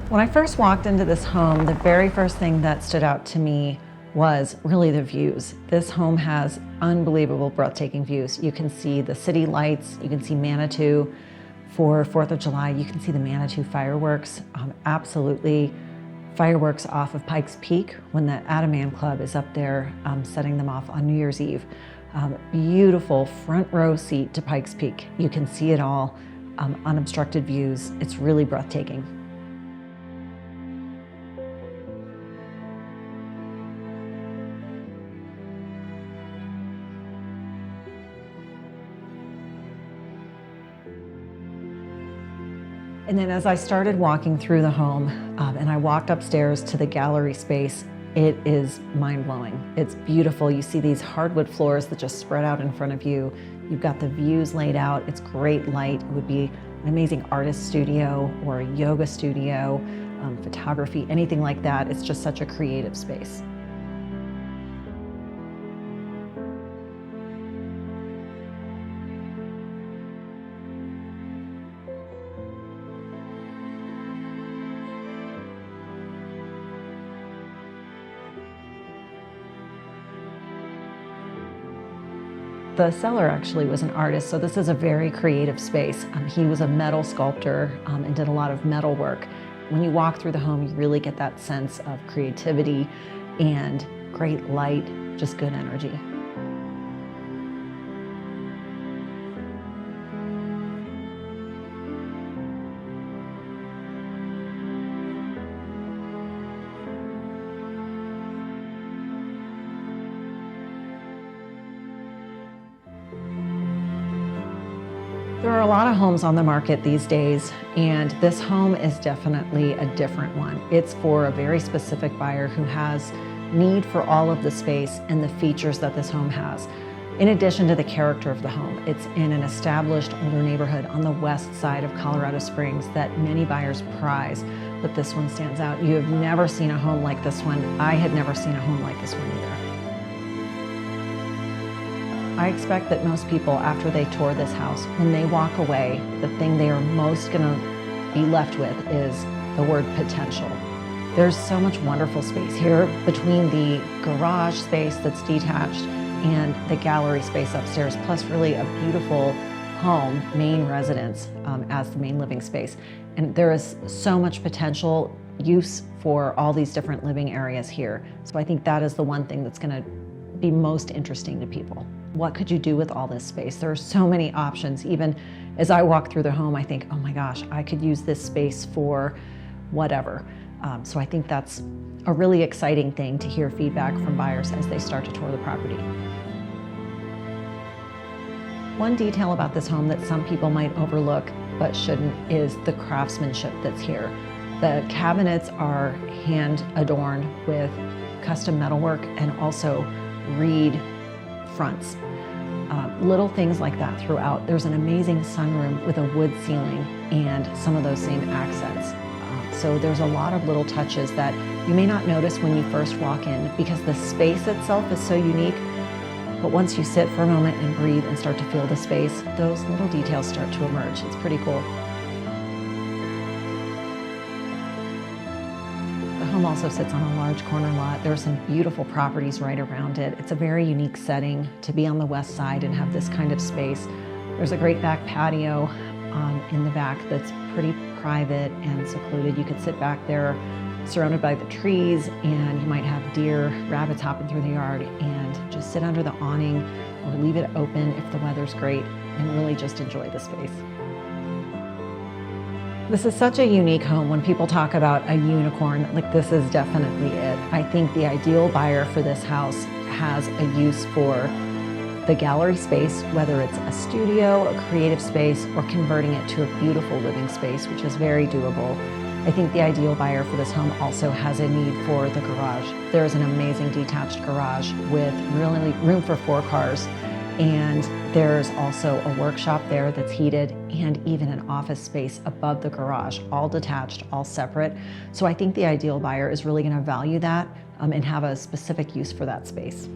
When I first walked into this home, the very first thing that stood out to me was really the views. This home has unbelievable, breathtaking views. You can see the city lights, you can see Manitou. For 4th of July, you can see the Manitou fireworks. Absolutely fireworks off of Pikes Peak when the Ataman Club is up there setting them off on New Year's Eve. Beautiful front row seat to Pikes Peak. You can see it all, unobstructed views. It's really breathtaking. And then as I started walking through the home and I walked upstairs to the gallery space, it is mind-blowing. It's beautiful. You see these hardwood floors that just spread out in front of you. You've got the views laid out. It's great light. It would be an amazing artist studio or a yoga studio, photography, anything like that. It's just such a creative space. The seller actually was an artist, so this is a very creative space. He was a metal sculptor and did a lot of metal work. When you walk through the home, you really get that sense of creativity and great light, just good energy. There are a lot of homes on the market these days, and this home is definitely a different one. It's for a very specific buyer who has need for all of the space and the features that this home has. In addition to the character of the home, it's in an established older neighborhood on the west side of Colorado Springs that many buyers prize, but this one stands out. You have never seen a home like this one. I had never seen a home like this one either. I expect that most people, after they tour this house, when they walk away, the thing they are most gonna be left with is the word potential. There's so much wonderful space here between the garage space that's detached and the gallery space upstairs, plus really a beautiful home, main residence as the main living space. And there is so much potential use for all these different living areas here. So I think that is the one thing that's gonna be most interesting to people. What could you do with all this space? There are so many options. Even as I walk through the home, I think, oh my gosh, I could use this space for whatever. So I think that's a really exciting thing to hear feedback from buyers as they start to tour the property. One detail about this home that some people might overlook but shouldn't is the craftsmanship that's here. The cabinets are hand adorned with custom metalwork and also reed fronts. Little things like that throughout. There's an amazing sunroom with a wood ceiling and some of those same accents. So there's a lot of little touches that you may not notice when you first walk in because the space itself is so unique, but once you sit for a moment and breathe and start to feel the space, those little details start to emerge. It's pretty cool. The home also sits on a large corner lot. There are some beautiful properties right around it. It's a very unique setting to be on the west side and have this kind of space. There's a great back patio in the back that's pretty private and secluded. You could sit back there surrounded by the trees and you might have deer, rabbits hopping through the yard and just sit under the awning or leave it open if the weather's great and really just enjoy the space. This is such a unique home. When people talk about a unicorn, like this is definitely it. I think the ideal buyer for this house has a use for the gallery space, whether it's a studio, a creative space, or converting it to a beautiful living space, which is very doable. I think the ideal buyer for this home also has a need for the garage. There's an amazing detached garage with really room for 4 cars. And there's also a workshop there that's heated and even an office space above the garage, all detached, all separate. So I think the ideal buyer is really going to value that and have a specific use for that space.